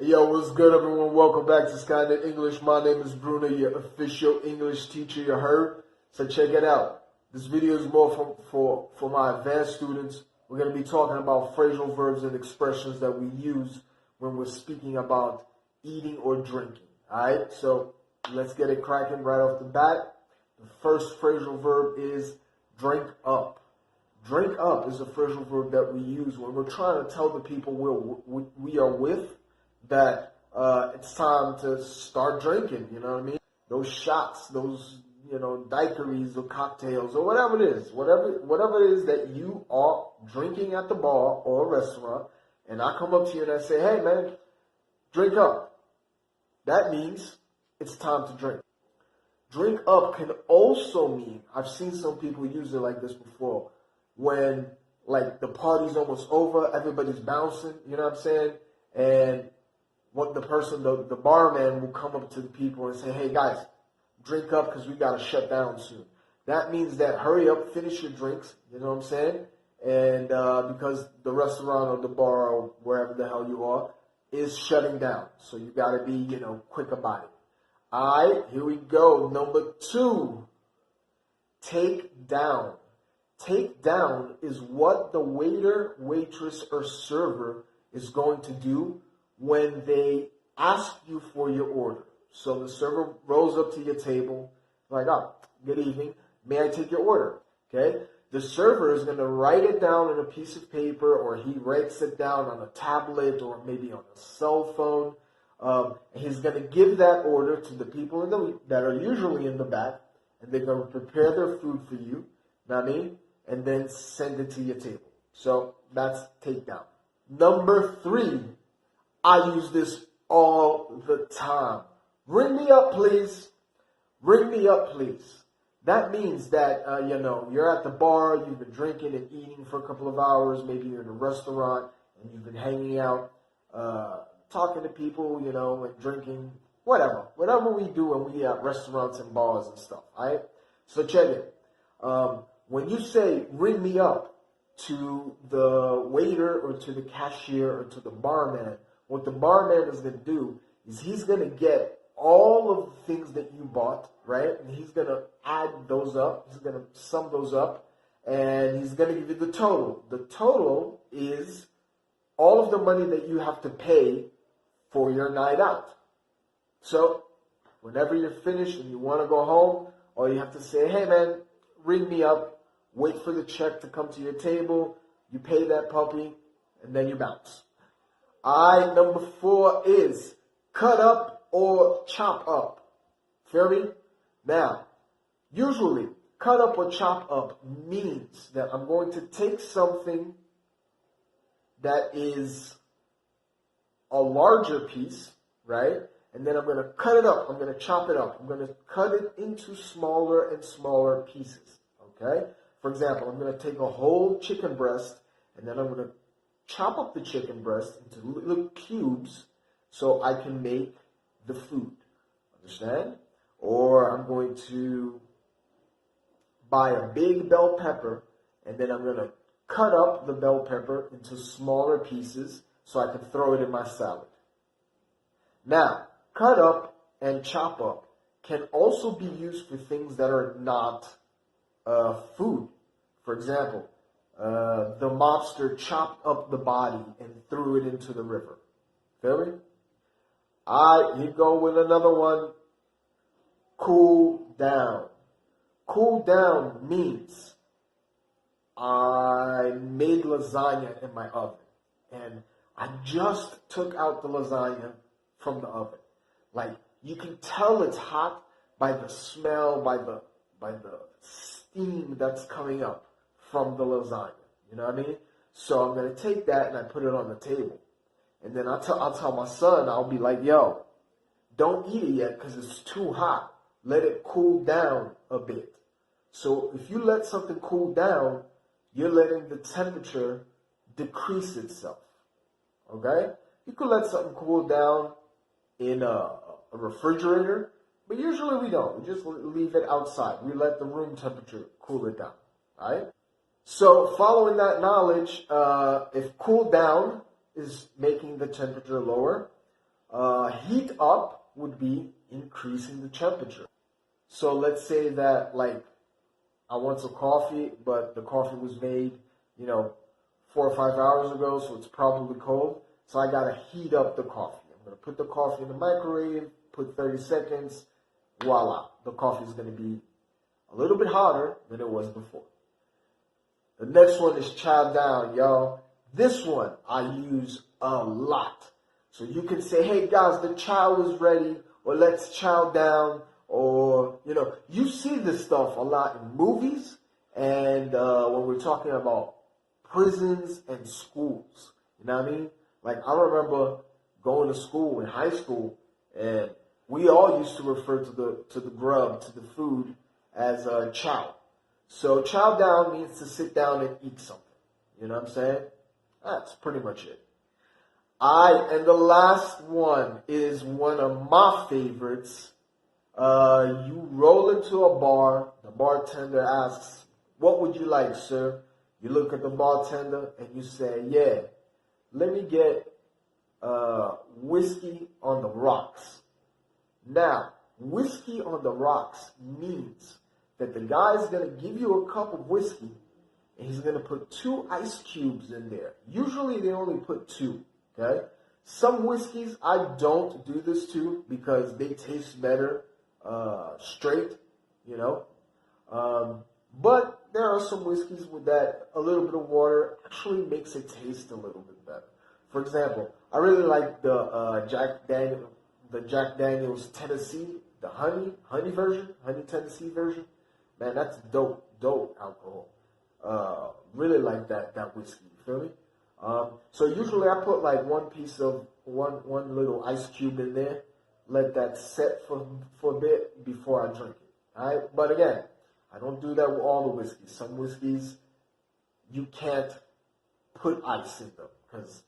Yo, what's good, everyone? Welcome back to Skynet English. My name is Bruno, your official English teacher, you heard? So check it out. This video is more for my advanced students. We're going to be talking about phrasal verbs and expressions that we use when we're speaking about eating or drinking. Alright, so let's get it cracking right off the bat. The first phrasal verb is drink up. Drink up is a phrasal verb that we use when we're trying to tell the people we are with that it's time to start drinking, you know what I mean? Those shots, those, daiquiris or cocktails or whatever it is, whatever it is that you are drinking at the bar or a restaurant, and I come up to you and I say, hey man, drink up. That means it's time to drink. Drink up can also mean, I've seen some people use it like this before, when like the party's almost over, everybody's bouncing, you know what I'm saying? And what the barman will come up to the people and say, hey guys, drink up because we got to shut down soon. That means that hurry up, finish your drinks, you know what I'm saying? And because the restaurant or the bar or wherever the hell you are is shutting down. So you got to be, quick about it. All right, here we go. Number 2, take down. Take down is what the waiter, waitress, or server is going to do when they ask you for your order. So the server rolls up to your table, like, oh, good evening, may I take your order? Okay? The server is going to write it down on a piece of paper, or he writes it down on a tablet or maybe on a cell phone. And he's going to give that order to the people that are usually in the back, and they're going to prepare their food for you, you know what I mean? And then send it to your table. So that's take down. Number 3, I use this all the time. Ring me up, please. Ring me up, please. That means that, you're at the bar, you've been drinking and eating for a couple of hours, maybe you're in a restaurant, and you've been hanging out, talking to people, and drinking, whatever we do when we at restaurants and bars and stuff, all right? So check it. When you say, ring me up to the waiter or to the cashier or to the barman, what the barman is going to do is he's going to get all of the things that you bought, right? And he's going to add those up. He's going to sum those up. And he's going to give you the total. The total is all of the money that you have to pay for your night out. So whenever you're finished and you want to go home, all you have to say, hey man, ring me up. Wait for the check to come to your table. You pay that puppy, and then you bounce. Alright, number 4 is cut up or chop up. Feel me? Now, usually, cut up or chop up means that I'm going to take something that is a larger piece, right? And then I'm going to cut it up. I'm going to chop it up. I'm going to cut it into smaller and smaller pieces, okay? For example, I'm going to take a whole chicken breast, and then I'm going to chop up the chicken breast into little cubes so I can make the food. Understand? Or I'm going to buy a big bell pepper, and then I'm going to cut up the bell pepper into smaller pieces so I can throw it in my salad. Now, cut up and chop up can also be used for things that are not food. For example, the mobster chopped up the body and threw it into the river. Feel me? Alright, here go with another one. Cool down. Cool down means I made lasagna in my oven, and I just took out the lasagna from the oven. Like, you can tell it's hot by the smell, by the steam that's coming up from the lasagna. You know what I mean? So I'm going to take that and I put it on the table. And then I'll tell my son, I'll be like, yo, don't eat it yet because it's too hot. Let it cool down a bit. So if you let something cool down, you're letting the temperature decrease itself. Okay? You could let something cool down in a refrigerator, but usually we don't. We just leave it outside. We let the room temperature cool it down. Alright? So following that knowledge, if cool down is making the temperature lower, Heat up would be increasing the temperature. So let's say that like I want some coffee, but the coffee was made, 4 or 5 hours ago, so it's probably cold. So I gotta heat up the coffee. I'm gonna put the coffee in the microwave, put 30 seconds, voila. The coffee is gonna be a little bit hotter than it was before. The next one is chow down, y'all. This one I use a lot. So you can say, hey guys, the chow is ready, or let's chow down, or, you see this stuff a lot in movies and when we're talking about prisons and schools. You know what I mean? Like, I remember going to school in high school, and we all used to refer to the grub, to the food, as chow. So chow down means to sit down and eat something. You know what I'm saying? That's pretty much it. And the last one is one of my favorites. You roll into a bar. The bartender asks, "What would you like, sir?" You look at the bartender and you say, "Yeah, let me get whiskey on the rocks." Now, whiskey on the rocks means that the guy's going to give you a cup of whiskey and he's going to put 2 ice cubes in there. Usually they only put 2, okay? Some whiskeys I don't do this to because they taste better straight, but there are some whiskeys with that a little bit of water actually makes it taste a little bit better. For example, I really like the Jack Daniel's Tennessee, the honey version, honey Tennessee version. Man, that's dope alcohol. Really like that whiskey. You feel me? So usually I put like one little ice cube in there, let that set for a bit before I drink it. All right, but again, I don't do that with all the whiskeys. Some whiskeys you can't put ice in them because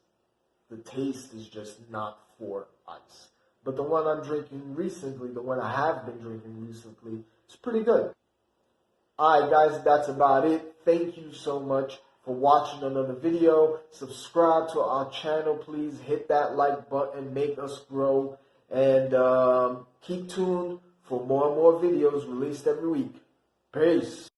the taste is just not for ice. But the one I'm drinking recently, the one I have been drinking recently, is pretty good. Alright guys, that's about it. Thank you so much for watching another video. Subscribe to our channel, please. Hit that like button, make us grow. And keep tuned for more and more videos released every week. Peace.